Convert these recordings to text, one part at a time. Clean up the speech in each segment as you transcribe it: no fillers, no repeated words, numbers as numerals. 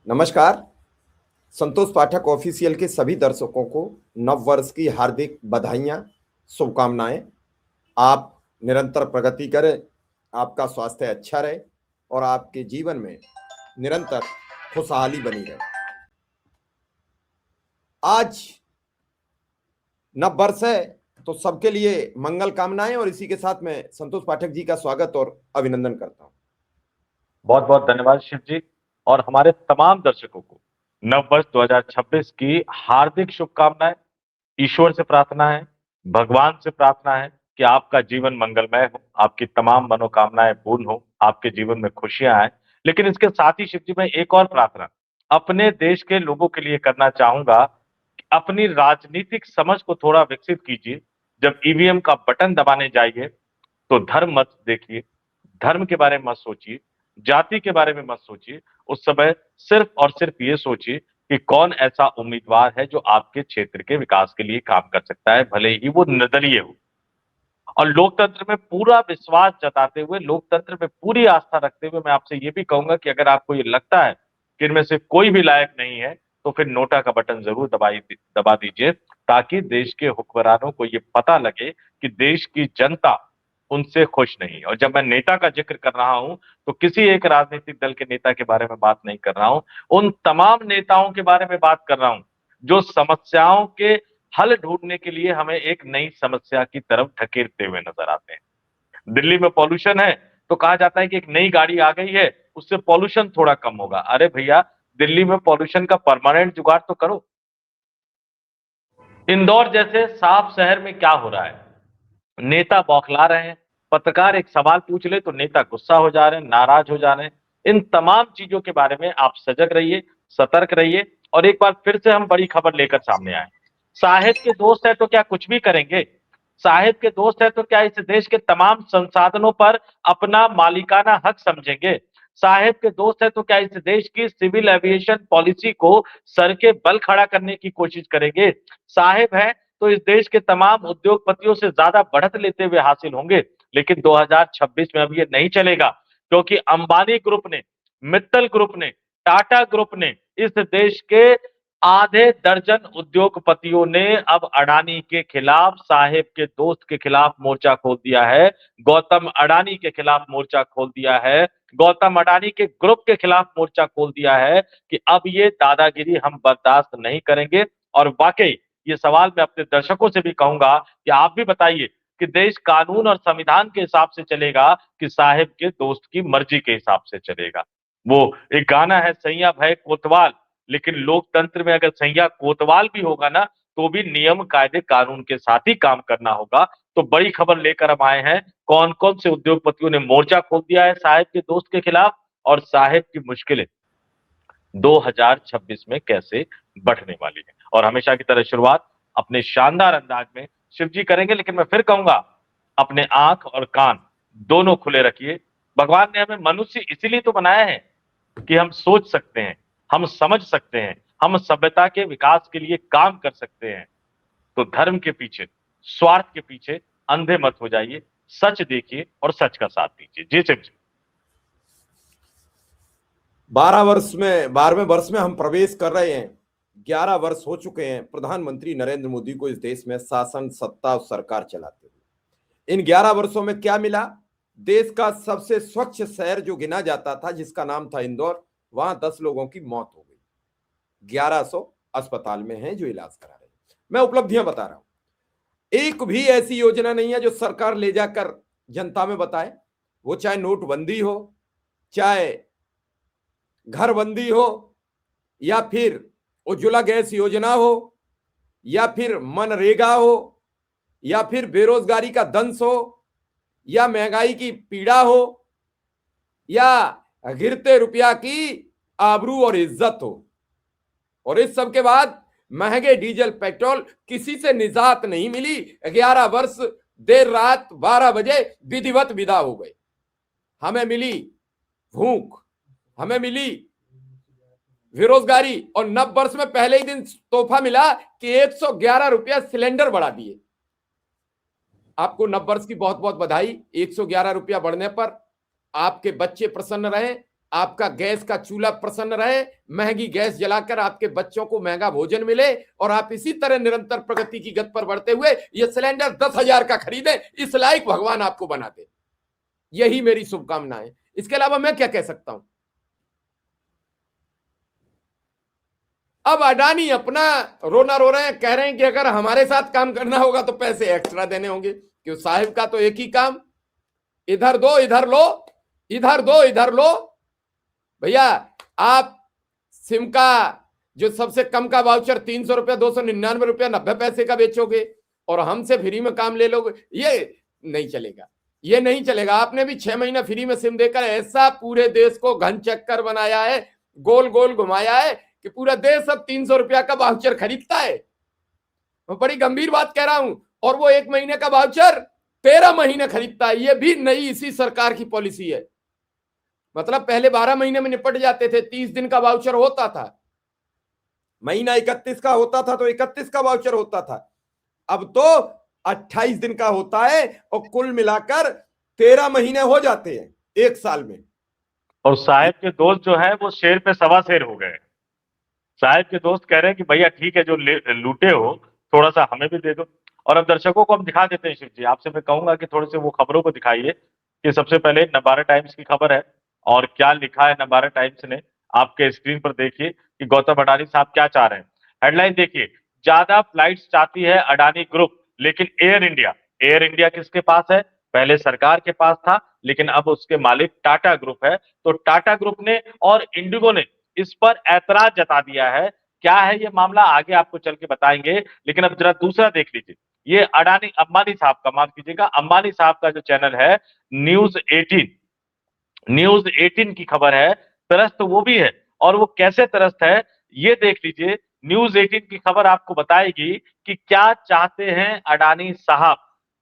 नमस्कार। संतोष पाठक ऑफिशियल के सभी दर्शकों को नव वर्ष की हार्दिक बधाइयाँ, शुभकामनाएं। आप निरंतर प्रगति करें, आपका स्वास्थ्य अच्छा रहे और आपके जीवन में निरंतर खुशहाली बनी रहे। आज नव वर्ष है तो सबके लिए मंगल कामनाएं और इसी के साथ में संतोष पाठक जी का स्वागत और अभिनंदन करता हूं। बहुत बहुत धन्यवाद शिव जी और हमारे तमाम दर्शकों को नव वर्ष 2026 की हार्दिक शुभकामनाएं। ईश्वर से प्रार्थना है, भगवान से प्रार्थना है कि आपका जीवन मंगलमय हो, आपकी तमाम मनोकामनाएं पूर्ण हो, आपके जीवन में खुशियां आए। लेकिन इसके साथ ही शिव जी मैं एक और प्रार्थना अपने देश के लोगों के लिए करना चाहूंगा कि अपनी राजनीतिक समझ को थोड़ा विकसित कीजिए। जब ईवीएम का बटन दबाने जाइए तो धर्म मत देखिए, धर्म के बारे में मत सोचिए, जाति के बारे में मत सोचिए। उस समय सिर्फ और सिर्फ ये सोचिए कि कौन ऐसा उम्मीदवार है जो आपके क्षेत्र के विकास के लिए काम कर सकता है, भले ही वो निर्दलीय हो। और लोकतंत्र में पूरा विश्वास जताते हुए, लोकतंत्र में पूरी आस्था रखते हुए मैं आपसे ये भी कहूंगा कि अगर आपको ये लगता है कि इनमें से कोई भी लायक नहीं है तो फिर नोटा का बटन जरूर दबा दीजिए, ताकि देश के हुक्मरानों को ये पता लगे कि देश की जनता उनसे खुश नहीं। और जब मैं नेता का जिक्र कर रहा हूं तो किसी एक राजनीतिक दल के नेता के बारे में बात नहीं कर रहा हूं, उन तमाम नेताओं के बारे में बात कर रहा हूं जो समस्याओं के हल ढूंढने के लिए हमें एक नई समस्या की तरफ ढकेलते हुए नजर आते हैं। दिल्ली में पॉल्यूशन है तो कहा जाता है कि एक नई गाड़ी आ गई है, उससे पॉल्यूशन थोड़ा कम होगा। अरे भैया, दिल्ली में पॉल्यूशन का परमानेंट जुगाड़ तो करो। इंदौर जैसे साफ शहर में क्या हो रहा है? नेता बौखला रहे हैं, पत्रकार एक सवाल पूछ ले तो नेता गुस्सा हो जा रहे हैं, नाराज हो जा रहे हैं। इन तमाम चीजों के बारे में आप सजग रहिए, सतर्क रहिए। और एक बार फिर से हम बड़ी खबर लेकर सामने आए। साहेब के दोस्त है तो क्या कुछ भी करेंगे? साहेब के दोस्त है तो क्या इस देश के तमाम संसाधनों पर अपना मालिकाना हक समझेंगे? साहेब के दोस्त है तो क्या इस देश की सिविल एविएशन पॉलिसी को सर के बल खड़ा करने की कोशिश करेंगे? साहेब है तो इस देश के तमाम उद्योगपतियों से ज्यादा बढ़त लेते हुए हासिल होंगे। लेकिन 2026 में अब ये नहीं चलेगा, क्योंकि अंबानी ग्रुप ने, मित्तल ग्रुप ने, टाटा ग्रुप ने इस देश के आधे दर्जन उद्योगपतियों ने अब अडानी के खिलाफ, साहेब के दोस्त के खिलाफ मोर्चा खोल दिया है। गौतम अडानी के खिलाफ मोर्चा खोल दिया है। गौतम अडानी के ग्रुप के खिलाफ मोर्चा खोल दिया है कि अब ये दादागिरी हम बर्दाश्त नहीं करेंगे। और वाकई ये सवाल मैं अपने दर्शकों से भी कहूंगा कि आप भी बताइए कि देश कानून और संविधान के हिसाब से चलेगा कि साहेब के दोस्त की मर्जी के हिसाब से चलेगा? वो एक गाना है, सैया भय कोतवाल। लेकिन लोकतंत्र में अगर सैया कोतवाल भी होगा ना, तो भी नियम कायदे कानून के साथ ही काम करना होगा। तो बड़ी खबर लेकर हम आए हैं, कौन कौन से उद्योगपतियों ने मोर्चा खोल दिया है साहेब के दोस्त के खिलाफ, और साहेब की मुश्किलें 2026 में कैसे बढ़ने वाली है। और हमेशा की तरह शुरुआत अपने शानदार अंदाज में शिव जी करेंगे। लेकिन मैं फिर कहूंगा, अपने आंख और कान दोनों खुले रखिए। भगवान ने हमें मनुष्य इसीलिए तो बनाया है कि हम सोच सकते हैं, हम समझ सकते हैं, हम सभ्यता के विकास के लिए काम कर सकते हैं। तो धर्म के पीछे, स्वार्थ के पीछे अंधे मत हो जाइए। सच देखिए और सच का साथ दीजिए। जी शिव जी। 12वें वर्ष में हम प्रवेश कर रहे हैं। 11 वर्ष हो चुके हैं प्रधानमंत्री नरेंद्र मोदी को इस देश में शासन, सत्ता और सरकार चलाते हुए। इन 11 वर्षों में क्या मिला? देश का सबसे स्वच्छ शहर जो गिना जाता था, जिसका नाम था इंदौर, वहां 10 लोगों की मौत हो गई। 1100 अस्पताल में हैं जो इलाज करा रहे हैं। मैं उपलब्धियां बता रहा हूं। एक भी ऐसी योजना नहीं है जो सरकार ले जाकर जनता में बताए, वो चाहे नोटबंदी हो, चाहे घरबंदी हो, या फिर उज्ज्वला गैस योजना हो, या फिर मनरेगा हो, या फिर बेरोजगारी का दंश हो, या महंगाई की पीड़ा हो, या गिरते रुपया की आबरू और इज्जत हो। और इस सब के बाद महंगे डीजल पेट्रोल, किसी से निजात नहीं मिली। 11 वर्ष देर रात 12 बजे विधिवत विदा हो गए। हमें मिली भूख, हमें मिली बेरोजगारी, और नव वर्ष में पहले ही दिन तोहफा मिला कि 111 रुपया सिलेंडर बढ़ा दिए। आपको नव वर्ष की बहुत बहुत बधाई। 111 रुपया बढ़ने पर आपके बच्चे प्रसन्न रहे, आपका गैस का चूल्हा प्रसन्न रहे, महंगी गैस जलाकर आपके बच्चों को महंगा भोजन मिले और आप इसी तरह निरंतर प्रगति की गति पर बढ़ते हुए ये सिलेंडर 10,000 का खरीदें, इस लायक भगवान आपको बना दे। यही मेरी शुभकामनाएं। इसके अलावा मैं क्या कह सकता हूं। अब अडानी अपना रोना रो रहे हैं, कह रहे हैं कि अगर हमारे साथ काम करना होगा तो पैसे एक्स्ट्रा देने होंगे, क्यों साहिब का तो एक ही काम, इधर दो इधर लो, इधर दो इधर लो। भैया आप सिम का जो सबसे कम का वाउचर 300 रुपया, 299 रुपया 90 पैसे का बेचोगे और हमसे फ्री में काम ले लोगे, ये नहीं चलेगा, ये नहीं चलेगा। आपने भी 6 महीना फ्री में सिम देकर ऐसा पूरे देश को घन चक्कर बनाया है, गोल गोल घुमाया है कि पूरा देश अब 300 रुपया का वाउचर खरीदता है। मैं बड़ी गंभीर बात कह रहा हूं। और वो 1 महीने का वाउचर 13 महीने खरीदता है। ये भी नई इसी सरकार की पॉलिसी है। मतलब पहले 12 महीने में निपट जाते थे, 30 दिन का वाउचर होता था, महीना 31 का होता था तो 31 का वाउचर होता था, अब तो 28 दिन का होता है और कुल मिलाकर 13 महीने हो जाते हैं एक साल में। और साहब के दोस्त जो है वो शेर पे सवा शेर हो गए। साहब के दोस्त कह रहे हैं कि भैया ठीक है, जो लूटे हो थोड़ा सा हमें भी दे दो। और अब दर्शकों को हम दिखा देते हैं। शिव जी, आपसे मैं कहूंगा कि थोड़े से वो खबरों को दिखाइए कि सबसे पहले नवभारत टाइम्स की खबर है और क्या लिखा है नवभारत टाइम्स ने। आपके स्क्रीन पर देखिए कि गौतम अडानी साहब क्या चाह रहे हैं। हेडलाइन देखिए, ज्यादा फ्लाइट्स चाहती है अडानी ग्रुप, लेकिन एयर इंडिया किसके पास है? पहले सरकार के पास था, लेकिन अब उसके मालिक टाटा ग्रुप है। तो टाटा ग्रुप ने और इंडिगो ने इस पर ऐतराज जता दिया है। क्या है ये मामला, आगे आपको चल के बताएंगे। लेकिन अब जरा दूसरा देख लीजिए, ये अडानी अंबानी साहब का, माफ कीजिएगा, अंबानी साहब का जो चैनल है न्यूज 18 की खबर है। त्रस्त वो भी है, और वो कैसे त्रस्त है ये देख लीजिए। न्यूज 18 की खबर आपको बताएगी कि क्या चाहते हैं अडानी साहब,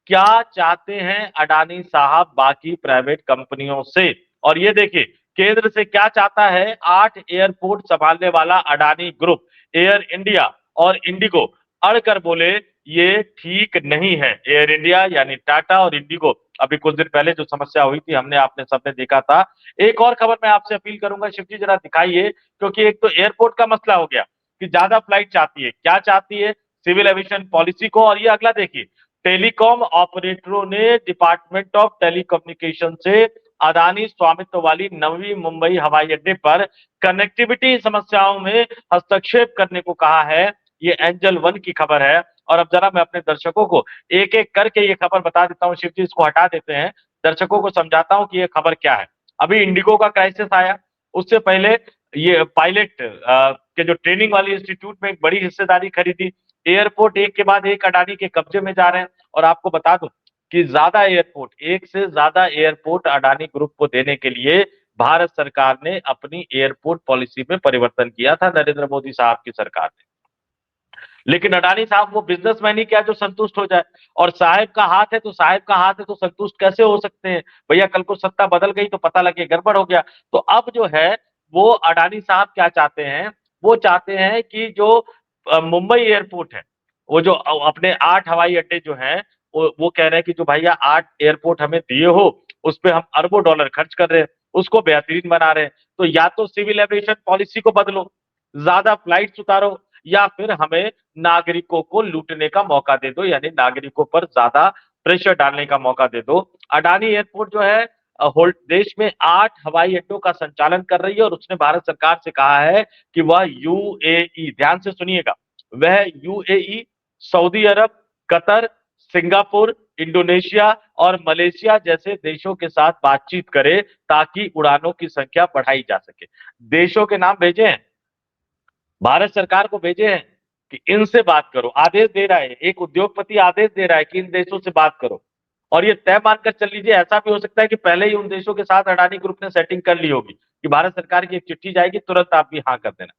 क्या चाहते हैं अडानी साहब बाकी प्राइवेट कंपनियों से। और ये देखिए, केंद्र से क्या चाहता है। 8 एयरपोर्ट संभालने वाला अडानी ग्रुप, एयर इंडिया और इंडिगो अड़कर बोले ये ठीक नहीं है। एयर इंडिया यानी टाटा और इंडिगो, अभी कुछ दिन पहले जो समस्या हुई थी हमने आपने सबने देखा था। एक और खबर मैं आपसे अपील करूंगा, शिव जी जरा दिखाइए, क्योंकि एक तो एयरपोर्ट का मसला हो गया कि ज्यादा फ्लाइट चाहती है। क्या चाहती है? सिविल एविएशन पॉलिसी को। और ये अगला देखिए, टेलीकॉम ऑपरेटरों ने डिपार्टमेंट ऑफ टेलीकम्युनिकेशन से अदानी स्वामित्व वाली नवी मुंबई हवाई अड्डे पर कनेक्टिविटी समस्याओं में हस्तक्षेप करने को कहा है। ये एंजल वन की खबर है। और अब जरा मैं अपने दर्शकों को एक एक करके ये खबर बता देता हूँ। शिव जी, इसको हटा देते हैं, दर्शकों को समझाता हूं कि ये खबर क्या है। अभी इंडिगो का क्राइसिस आया, उससे पहले ये पायलट के जो ट्रेनिंग वाली इंस्टीट्यूट में एक बड़ी हिस्सेदारी खरीदी। एयरपोर्ट एक के बाद एक अडानी के कब्जे में जा रहे हैं। और आपको बता दूं कि ज्यादा एयरपोर्ट, एक से ज्यादा एयरपोर्ट अडानी ग्रुप को देने के लिए भारत सरकार ने अपनी एयरपोर्ट पॉलिसी में परिवर्तन किया था, नरेंद्र मोदी साहब की सरकार ने। लेकिन अडानी साहब वो बिजनेसमैन ही क्या जो संतुष्ट हो जाए। और साहब का हाथ है तो संतुष्ट कैसे हो सकते हैं भैया? कल को सत्ता बदल गई तो पता लगे गड़बड़ हो गया। तो अब जो है वो अडानी साहब क्या चाहते हैं, वो चाहते हैं कि जो मुंबई एयरपोर्ट है, वो जो अपने 8 हवाई अड्डे जो हैं, वो कह रहे हैं कि जो भैया 8 एयरपोर्ट हमें दिए हो, उस पर हम अरबों डॉलर खर्च कर रहे हैं, उसको बेहतरीन बना रहे हैं। तो या तो सिविल एविएशन पॉलिसी को बदलो, ज्यादा फ्लाइट्स उतारो, या फिर हमें नागरिकों को लूटने का मौका दे दो, यानी नागरिकों पर ज्यादा प्रेशर डालने का मौका दे दो। अडानी एयरपोर्ट जो है देश में 8 हवाई अड्डों का संचालन कर रही है और उसने भारत सरकार से कहा है कि वह यूएई, ध्यान से सुनिएगा, वह यूएई, सऊदी अरब, कतर, सिंगापुर, इंडोनेशिया और मलेशिया जैसे देशों के साथ बातचीत करे ताकि उड़ानों की संख्या बढ़ाई जा सके। देशों के नाम भेजे हैं, भारत सरकार को भेजे हैं कि इनसे बात करो। आदेश दे रहा है, एक उद्योगपति आदेश दे रहा है कि इन देशों से बात करो। और ये तय मानकर चल लीजिए, ऐसा भी हो सकता है कि पहले ही उन देशों के साथ अडानी ग्रुप ने सेटिंग कर ली होगी कि भारत सरकार की एक चिट्ठी जाएगी, तुरंत आप भी हाँ कर देना।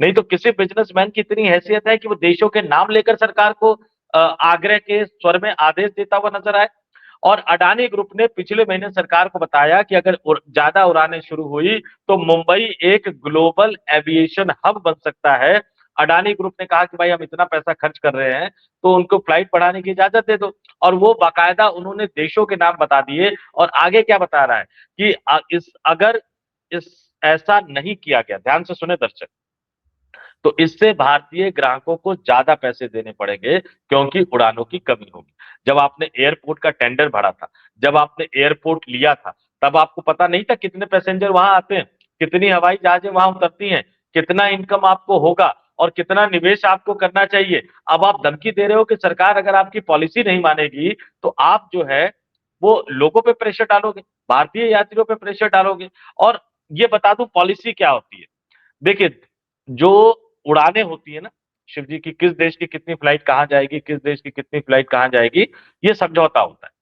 नहीं तो किसी बिजनेसमैन की इतनी हैसियत है कि वो देशों के नाम लेकर सरकार को आग्रह के स्वर में आदेश देता हुआ नजर आए। और अडानी ग्रुप ने पिछले महीने सरकार को बताया कि अगर ज्यादा उड़ानें शुरू हुई तो मुंबई एक ग्लोबल एविएशन हब बन सकता है। अडानी ग्रुप ने कहा कि भाई हम इतना पैसा खर्च कर रहे हैं तो उनको फ्लाइट बढ़ाने की इजाजत दे दो। और वो बाकायदा उन्होंने देशों के नाम बता दिए। और आगे क्या बता रहा है कि इस ऐसा नहीं किया गया। ध्यान से सुने दर्शक, तो इससे भारतीय ग्राहकों को ज्यादा पैसे देने पड़ेंगे क्योंकि उड़ानों की कमी होगी। जब आपने एयरपोर्ट का टेंडर भरा था, जब आपने एयरपोर्ट लिया था, तब आपको पता नहीं था कितने पैसेंजर वहां आते हैं, कितनी हवाई जहाजें वहां उतरती हैं, कितना इनकम आपको होगा और कितना निवेश आपको करना चाहिए। अब आप धमकी दे रहे हो कि सरकार अगर आपकी पॉलिसी नहीं मानेगी तो आप जो है वो लोगों पे प्रेशर डालोगे, भारतीय यात्रियों पे प्रेशर डालोगे। और ये बता दूं पॉलिसी क्या होती है। देखिए, जो उड़ानें होती है ना शिव जी की, किस देश की कितनी फ्लाइट कहाँ जाएगी, किस देश की कितनी फ्लाइट कहाँ जाएगी, ये समझौता होता है।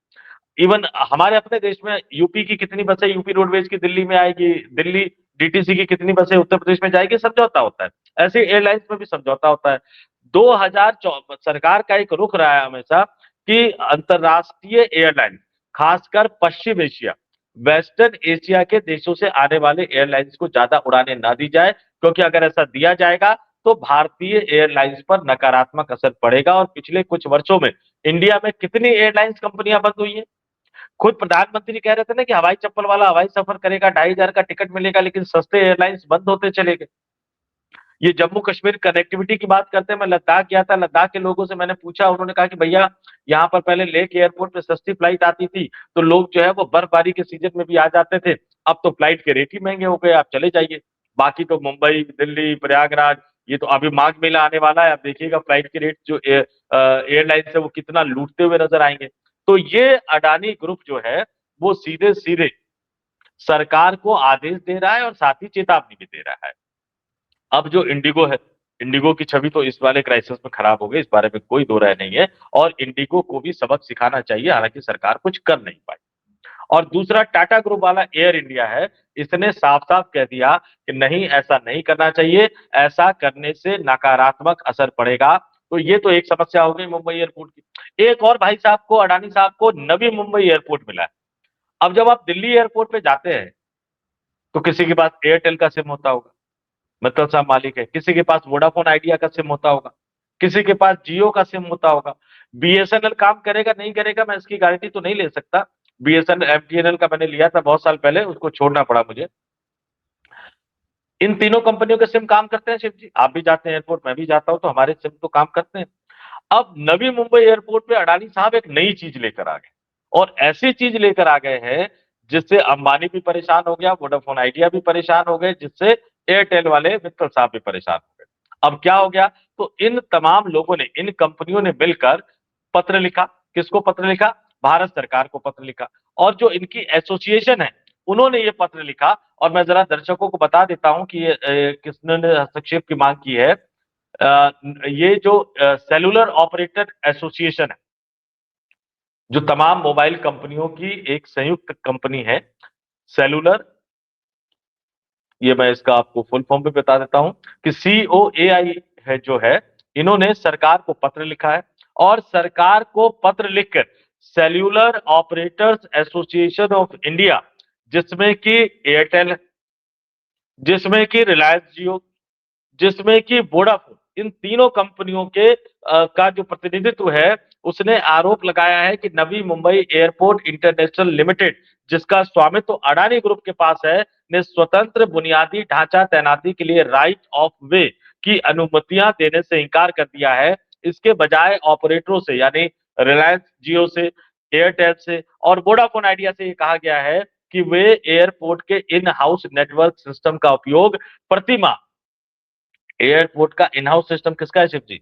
इवन हमारे अपने देश में यूपी की कितनी बसें यूपी रोडवेज की दिल्ली में आएगी, दिल्ली डीटीसी की कितनी बसें उत्तर प्रदेश में जाएगी, समझौता होता है। ऐसे एयरलाइंस में भी समझौता होता है। 2014 सरकार का एक रुख रहा है हमेशा कि अंतरराष्ट्रीय एयरलाइन, खासकर पश्चिम एशिया, वेस्टर्न एशिया के देशों से आने वाले एयरलाइंस को ज्यादा उड़ानें ना दी जाए, क्योंकि अगर ऐसा दिया जाएगा तो भारतीय एयरलाइंस पर नकारात्मक असर पड़ेगा। और पिछले कुछ वर्षों में इंडिया में कितनी एयरलाइंस कंपनियां बंद हुई हैं। खुद प्रधानमंत्री कह रहे थे ना कि हवाई चप्पल वाला हवाई सफर करेगा, 2,500 का टिकट मिलेगा, लेकिन सस्ते एयरलाइंस बंद होते चले गए। ये जम्मू कश्मीर कनेक्टिविटी की बात करते हैं, मैं लद्दाख गया था, लद्दाख के लोगों से मैंने पूछा, उन्होंने कहा कि भैया यहाँ पर पहले लेह एयरपोर्ट पे सस्ती फ्लाइट आती थी तो लोग जो है वो बर्फबारी के सीजन में भी आ जाते थे, अब तो फ्लाइट के रेट ही महंगे हो गए, आप चले जाइए। बाकी तो मुंबई, दिल्ली, प्रयागराज, ये तो अभी माघ मेला आने वाला है, आप देखिएगा फ्लाइट के रेट जो एयरलाइंस है वो कितना लूटते हुए नजर आएंगे। तो ये अडानी ग्रुप जो है वो सीधे सीधे सरकार को आदेश दे रहा है और साथ ही चेतावनी भी दे रहा है। अब जो इंडिगो है, इंडिगो की छवि तो इस वाले क्राइसिस में खराब हो गई, इस बारे में कोई दो राय नहीं है। और इंडिगो को भी सबक सिखाना चाहिए, हालांकि सरकार कुछ कर नहीं पाई। और दूसरा टाटा ग्रुप वाला एयर इंडिया है, इसने साफ साफ कह दिया कि नहीं, ऐसा नहीं करना चाहिए, ऐसा करने से नकारात्मक असर पड़ेगा। तो ये तो एक समस्या हो गई मुंबई एयरपोर्ट की। एक और भाई साहब को, अडानी साहब को नवी मुंबई एयरपोर्ट मिला है। अब जब आप दिल्ली एयरपोर्ट पे जाते हैं तो किसी के पास एयरटेल का सिम होता होगा, मतलब साहब मालिक है, किसी के पास वोडाफोन आइडिया का सिम होता होगा, किसी के पास जियो का सिम होता होगा। बीएसएनएल काम करेगा नहीं करेगा मैं इसकी गारंटी तो नहीं ले सकता। बीएसएनएल एमटीएनएल का मैंने लिया था बहुत साल पहले, उसको छोड़ना पड़ा मुझे। इन तीनों कंपनियों के सिम काम करते हैं शिव जी, आप भी जाते हैं एयरपोर्ट, मैं भी जाता हूं, तो हमारे सिम तो काम करते हैं। अब नवी मुंबई एयरपोर्ट पे अडानी साहब एक नई चीज लेकर आ गए, और ऐसी चीज लेकर आ गए हैं जिससे अंबानी भी परेशान हो गया, वोडाफोन आइडिया भी परेशान हो गए, जिससे एयरटेल वाले मित्तल साहब भी परेशान हो गए। अब क्या हो गया, तो इन तमाम लोगों ने, इन कंपनियों ने मिलकर पत्र लिखा। किसको पत्र लिखा? भारत सरकार को पत्र लिखा। और जो इनकी एसोसिएशन है उन्होंने ये पत्र लिखा, और मैं जरा दर्शकों को बता देता हूं कि ये किसने हस्तक्षेप की मांग की है। ये जो सेलुलर ऑपरेटर एसोसिएशन है, जो तमाम मोबाइल कंपनियों की एक संयुक्त कंपनी है, सेलुलर, ये मैं इसका आपको फुल फॉर्म पे बता देता हूं कि COAI है जो है, इन्होंने सरकार को पत्र लिखा है। और सरकार को पत्र लिखकर cellular operators association of India, जिसमें कि एयरटेल, जिसमें कि रिलायंस जियो, जिसमें कि वोडाफोन, इन तीनों कंपनियों के का जो प्रतिनिधित्व है, उसने आरोप लगाया है कि Navi Mumbai airport international limited, जिसका स्वामित्व अडानी ग्रुप के पास है, ने स्वतंत्र बुनियादी ढांचा तैनाती के लिए राइट ऑफ वे की अनुमतियां देने से इनकार कर दिया है। इसके बजाय ऑपरेटरों से, यानी रिलायंस जियो से, एयरटेल से और वोडाफोन आइडिया से ये कहा गया है कि वे एयरपोर्ट के इन हाउस नेटवर्क सिस्टम का उपयोग प्रतिमाह, एयरपोर्ट का इन हाउस सिस्टम किसका है शिव जी?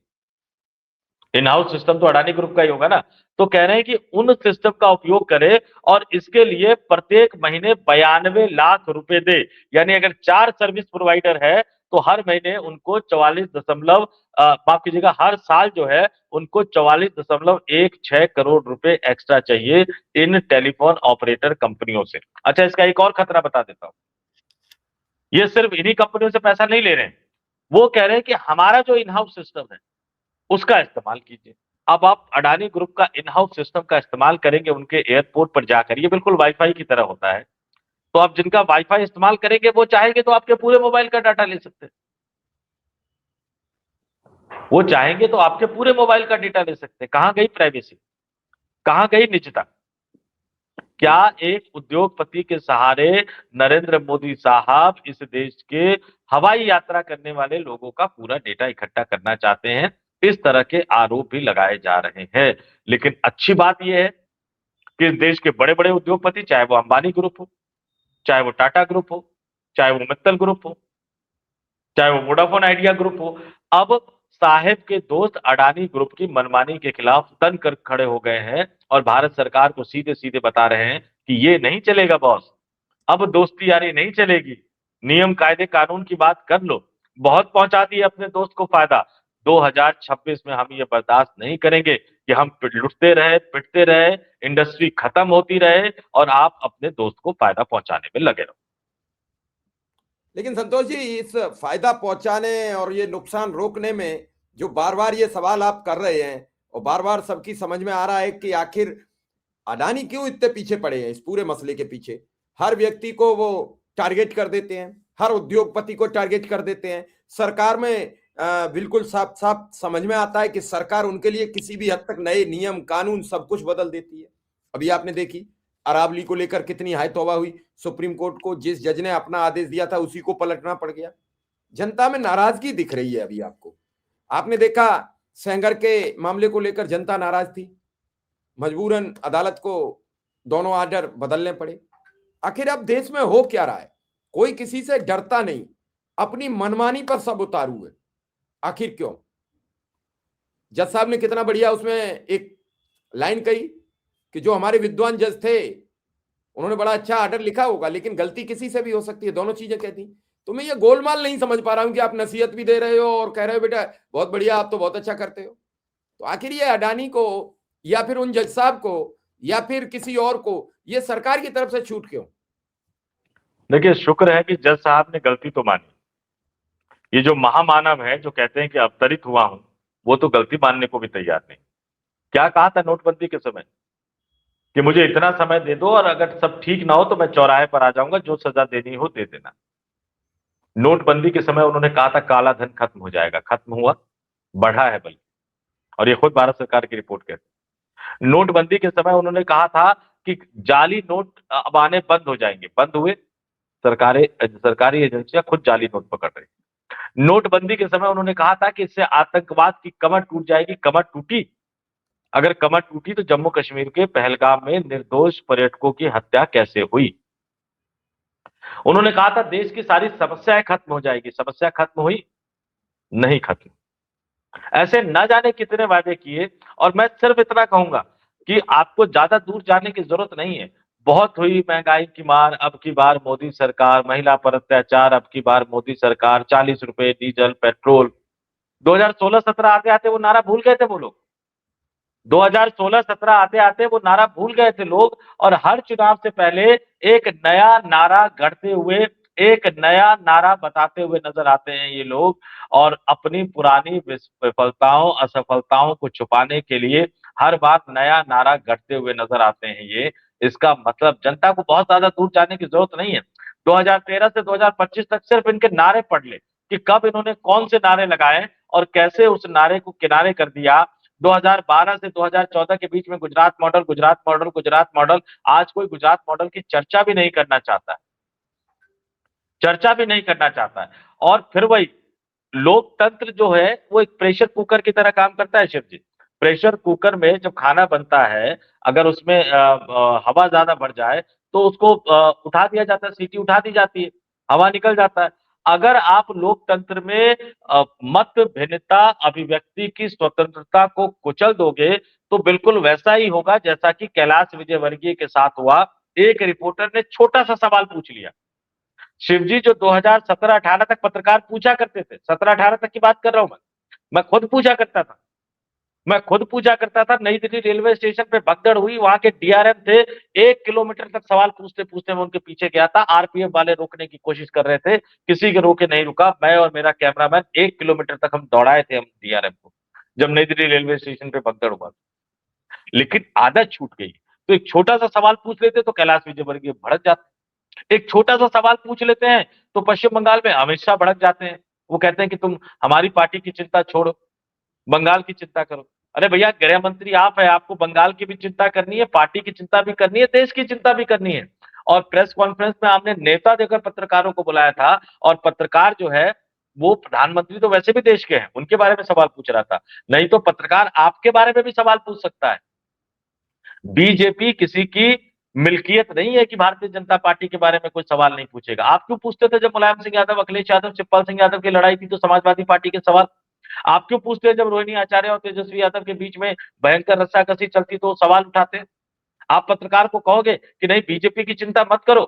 इन हाउस सिस्टम तो अडानी ग्रुप का ही होगा ना। तो कह रहे हैं कि उन सिस्टम का उपयोग करे और इसके लिए प्रत्येक महीने 92 लाख रुपए दे। यानी अगर 4 सर्विस प्रोवाइडर है तो हर महीने उनको 44 दशमलव माफ कीजिएगा, हर साल जो है उनको 44.16 करोड़ रुपए एक्स्ट्रा चाहिए इन टेलीफोन ऑपरेटर कंपनियों से। अच्छा, इसका एक और खतरा बता देता हूं। ये सिर्फ इन्हीं कंपनियों से पैसा नहीं ले रहे हैं, वो कह रहे हैं कि हमारा जो इन हाउस सिस्टम है उसका इस्तेमाल कीजिए। अब आप अडानी ग्रुप का इन हाउस सिस्टम का इस्तेमाल करेंगे उनके एयरपोर्ट पर जाकर, ये बिल्कुल वाईफाई की तरह होता है। तो आप जिनका वाईफाई इस्तेमाल करेंगे वो चाहेंगे तो आपके पूरे मोबाइल का डाटा ले सकते हैं, वो चाहेंगे तो आपके पूरे मोबाइल का डेटा ले सकते हैं। कहां गई प्राइवेसी, कहां गई निजता? क्या एक उद्योगपति के सहारे नरेंद्र मोदी साहब इस देश के हवाई यात्रा करने वाले लोगों का पूरा डेटा इकट्ठा करना चाहते हैं? इस तरह के आरोप भी लगाए जा रहे हैं। लेकिन अच्छी बात यह है कि इस देश के बड़े-बड़े उद्योगपति, चाहे वो अंबानी ग्रुप हो, चाहे वो टाटा ग्रुप हो, चाहे वो मित्तल ग्रुप हो, चाहे वो वोडाफोन आइडिया ग्रुप हो, अब साहेब के दोस्त अडानी ग्रुप की मनमानी के खिलाफ तन कर खड़े हो गए हैं और भारत सरकार को सीधे-सीधे बता रहे हैं कि ये नहीं चलेगा बॉस। अब दोस्ती यारी नहीं चलेगी। नियम कायदे कानून की बात कर लो। बहुत पहुंचा दिए अपने दोस्त को फायदा। 2026 में हम ये बर्दाश्त नहीं करेंगे कि हम लुटते रहे, पिटते रहे, इंडस्ट्री खत्म होती रहे और आप अपने दोस्त को फायदा पहुंचाने में लगे रहो। लेकिन संतोष जी, इस फायदा पहुंचाने और ये नुकसान रोकने में जो बार बार ये सवाल आप कर रहे हैं और बार बार सबकी समझ में आ रहा है कि आखिर अडानी क्यों इतने पीछे पड़े हैं इस पूरे मसले के पीछे। हर व्यक्ति को वो टारगेट कर देते हैं, हर उद्योगपति को टारगेट कर देते हैं। सरकार में बिल्कुल साफ साफ समझ में आता है कि सरकार उनके लिए किसी भी हद तक नए नियम कानून सब कुछ बदल देती है। अभी आपने देखी अरावली को लेकर कितनी हाय तौबा हुई। सुप्रीम कोर्ट को जिस जज ने अपना आदेश दिया था उसी को पलटना पड़ गया। जनता में नाराजगी दिख रही है। अभी आपको आपने देखा सेंगर के मामले को लेकर जनता नाराज थी, मजबूरन अदालत को दोनों आर्डर बदलने पड़े। आखिर अब देश में हो क्या रहा है? कोई किसी से डरता नहीं, अपनी मनमानी पर सब उतारू है। आखिर क्यों? जज साहब ने कितना बढ़िया उसमें एक लाइन कही कि जो हमारे विद्वान जज थे उन्होंने बड़ा अच्छा आर्डर लिखा होगा, लेकिन गलती किसी से भी हो सकती है। दोनों चीजें कहती। तो मैं ये गोलमाल नहीं समझ पा रहा हूं कि आप नसीहत भी दे रहे हो और कह रहे हो बेटा बहुत बढ़िया, आप तो बहुत अच्छा करते हो। तो आखिर ये अडानी को या फिर उन जज साहब को या फिर किसी और को ये सरकार की तरफ से छूट क्यों? देखिए, शुक्र है कि जज साहब ने गलती तो मानी। ये जो महामानव है जो कहते हैं कि अवतरित हुआ हूं, वो तो गलती मानने को भी तैयार नहीं। क्या कहा था नोटबंदी के समय कि मुझे इतना समय दे दो और अगर सब ठीक ना हो तो मैं चौराहे पर आ जाऊंगा, जो सजा देनी हो दे देना। नोटबंदी के समय उन्होंने कहा था काला धन खत्म हो जाएगा, खत्म हुआ, बढ़ा है बल्कि। और ये खुद भारत सरकार की रिपोर्ट कहती है। नोटबंदी के समय उन्होंने कहा था कि जाली नोट अब आने बंद हो जाएंगे, बंद हुए। सरकारी एजेंसियां खुद जाली नोट पकड़ रही। नोटबंदी के समय उन्होंने कहा था कि इससे आतंकवाद की कमर टूट जाएगी, कमर टूटी। अगर कमर टूटी तो जम्मू कश्मीर के पहलगाम में निर्दोष पर्यटकों की हत्या कैसे हुई। उन्होंने कहा था देश की सारी समस्याएं खत्म हो जाएगी, समस्या खत्म हुई नहीं, खत्म। ऐसे न जाने कितने वादे किए। और मैं सिर्फ इतना कहूंगा कि आपको ज्यादा दूर जाने की जरूरत नहीं है। बहुत हुई महंगाई की मार, अब की बार मोदी सरकार, महिला पर अत्याचार, अब की बार मोदी सरकार, 40 रुपए डीजल पेट्रोल। 2016-17 आते आते वो नारा भूल गए थे वो लोग। 2016-17 आते आते वो नारा भूल गए थे लोग। और हर चुनाव से पहले एक नया नारा गढ़ते हुए, एक नया नारा बताते हुए नजर आते हैं ये लोग। और अपनी पुरानी विफलताओं असफलताओं को छुपाने के लिए हर बार नया नारा गढ़ते हुए नजर आते हैं ये। इसका मतलब जनता को बहुत ज्यादा दूर जाने की जरूरत नहीं है। 2013 से 2025 तक सिर्फ इनके नारे पढ़ ले कि कब इन्होंने कौन से नारे लगाए और कैसे उस नारे को किनारे कर दिया। 2012 से 2014 के बीच में Gujarat model, Gujarat model, Gujarat model. आज कोई गुजरात मॉडल की चर्चा भी नहीं करना चाहता है, चर्चा भी नहीं करना चाहता है। और फिर वही लोकतंत्र जो है वो एक प्रेशर कुकर की तरह काम करता है शिव जी। प्रेशर कुकर में जब खाना बनता है, अगर उसमें हवा ज्यादा बढ़ जाए तो उसको उठा दिया जाता है, सीटी उठा दी जाती है, हवा निकल जाता है। अगर आप लोकतंत्र में मत भिन्नता, अभिव्यक्ति की स्वतंत्रता को कुचल दोगे तो बिल्कुल वैसा ही होगा जैसा कि कैलाश विजयवर्गीय के साथ हुआ। एक रिपोर्टर ने छोटा सा सवाल पूछ लिया। शिवजी जो 2017-18 तक पत्रकार पूछा करते थे, 17-18 तक की बात कर रहा हूं मैं खुद पूछा करता था। मैं खुद पूछा करता था। नई दिल्ली रेलवे स्टेशन पे भगदड़ हुई, वहां के डीआरएम थे, 1 किलोमीटर तक सवाल पूछते पूछते मैं उनके पीछे गया था। आरपीएफ वाले रोकने की कोशिश कर रहे थे, किसी के रोके नहीं रुका। मैं और मेरा कैमरामैन 1 किलोमीटर तक हम दौड़ाए थे हम डीआरएम को, जब नई दिल्ली रेलवे स्टेशन पे भगदड़ हुआ। लेकिन आदत छूट गई। तो एक छोटा सा सवाल पूछ लेते तो कैलाश विजयवर्गीय भड़क जाते, एक छोटा सा सवाल पूछ लेते हैं तो पश्चिम बंगाल में अमित शाह भड़क जाते हैं। वो कहते हैं कि तुम हमारी पार्टी की चिंता छोड़ो, बंगाल की चिंता करो। अरे भैया, गृह मंत्री आप है, आपको बंगाल की भी चिंता करनी है, पार्टी की चिंता भी करनी है, देश की चिंता भी करनी है। और प्रेस कॉन्फ्रेंस में आपने नेता देकर पत्रकारों को बुलाया था, और पत्रकार जो है वो प्रधानमंत्री तो वैसे भी देश के हैं, उनके बारे में सवाल पूछ रहा था। नहीं तो पत्रकार आपके बारे में भी सवाल पूछ सकता है। बीजेपी किसी की मिल्कियत नहीं है कि भारतीय जनता पार्टी के बारे में कोई सवाल नहीं पूछेगा। आप क्यों पूछते थे जब मुलायम सिंह यादव, अखिलेश यादव, शिवपाल सिंह यादव की लड़ाई थी तो समाजवादी पार्टी के सवाल? आप क्यों पूछते हैं जब रोहिणी आचार्य और तेजस्वी यादव के बीच में भयंकर रस्साकसी चलती तो सवाल उठाते? आप पत्रकार को कहोगे कि नहीं बीजेपी की चिंता मत करो,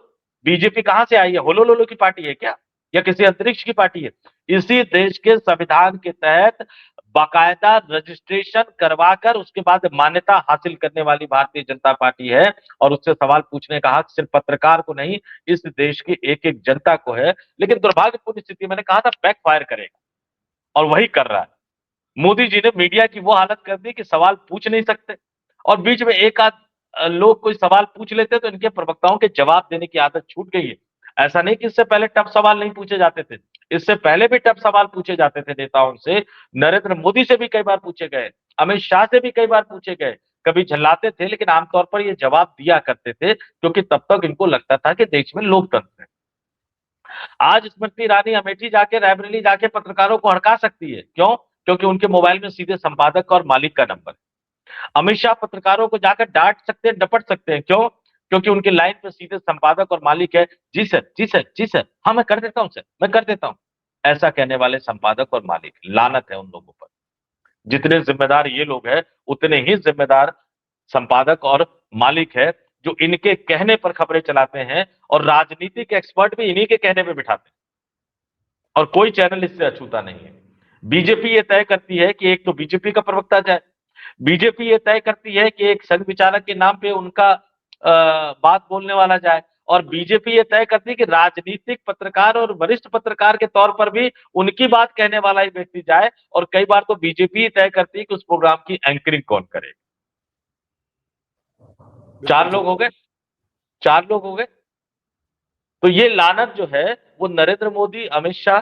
बीजेपी कहां से आई है, होलो लोलो की पार्टी है क्या, या किसी अंतरिक्ष की पार्टी है? इसी देश के संविधान के तहत बाकायदा रजिस्ट्रेशन करवाकर उसके बाद मान्यता हासिल करने वाली भारतीय जनता पार्टी है। और उससे सवाल पूछने का हक सिर्फ पत्रकार को नहीं, इस देश की एक एक जनता को है। लेकिन दुर्भाग्यपूर्ण स्थिति, मैंने कहा था बैक फायर करेगा, और वही कर रहा है। मोदी जी ने मीडिया की वो हालत कर दी कि सवाल पूछ नहीं सकते, और बीच में एक आध लोग कोई सवाल पूछ लेते तो इनके प्रवक्ताओं के जवाब देने की आदत छूट गई है। ऐसा नहीं कि इससे पहले टफ सवाल नहीं पूछे जाते थे, इससे पहले भी टफ सवाल पूछे जाते थे नेताओं से। नरेंद्र मोदी से भी कई बार पूछे गए, अमित शाह से भी कई बार पूछे गए। कभी झल्लाते थे, लेकिन आमतौर पर ये जवाब दिया करते थे, क्योंकि तब तक इनको लगता था कि देश में लोकतंत्र है। आज स्मृति ईरानी अमेठी जाके, रायबरेली जाके पत्रकारों को हड़का सकती है। क्यों? क्योंकि उनके मोबाइल में सीधे संपादक और मालिक का नंबर है। अमित शाह पत्रकारों को जाकर डांट सकते हैं, डपट सकते हैं। क्यों? क्योंकि उनके लाइन पे सीधे संपादक और मालिक है। जी सर, जी सर, जी सर, हाँ मैं कर देता हूं सर, मैं कर देता हूं। ऐसा कहने वाले संपादक और मालिक, लानत है उन लोगों पर। जितने जिम्मेदार ये लोग हैं, उतने ही जिम्मेदार संपादक और मालिक है, जो इनके कहने पर खबरें चलाते हैं, और राजनीतिक एक्सपर्ट भी इन्हीं के कहने पे बिठाते हैं, और कोई चैनल इससे अछूता नहीं है। बीजेपी ये तय करती है कि एक तो बीजेपी का प्रवक्ता जाए, बीजेपी ये तय करती है कि एक संघ विचारक के नाम पे उनका बात बोलने वाला जाए, और बीजेपी ये तय करती है कि राजनीतिक पत्रकार और वरिष्ठ पत्रकार के तौर पर भी उनकी बात कहने वाला ही व्यक्ति जाए। और कई बार तो बीजेपी तय करती है कि उस प्रोग्राम की एंकरिंग कौन करे। चार लोग हो गए, चार लोग हो गए। तो ये लानत जो है वो नरेंद्र मोदी, अमित शाह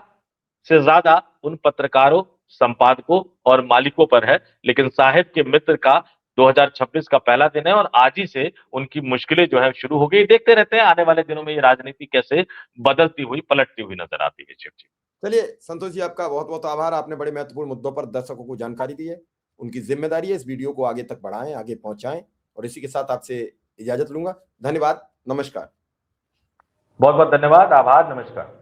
से ज्यादा उन पत्रकारों, संपादकों और मालिकों पर है। लेकिन साहिब के मित्र का 2026 का पहला दिन है, और आज ही से उनकी मुश्किलें जो है शुरू हो गई। देखते रहते हैं आने वाले दिनों में ये राजनीति कैसे बदलती हुई, पलटती हुई नजर आती है। जी। चलिए संतोष जी, आपका बहुत बहुत आभार। आपने बड़े महत्वपूर्ण मुद्दों पर दर्शकों को जानकारी दी है। उनकी जिम्मेदारी है इस वीडियो को आगे तक बढ़ाएं, आगे पहुंचाएं। और इसी के साथ आपसे इजाजत लूंगा। धन्यवाद, नमस्कार। बहुत बहुत धन्यवाद, आभार, नमस्कार।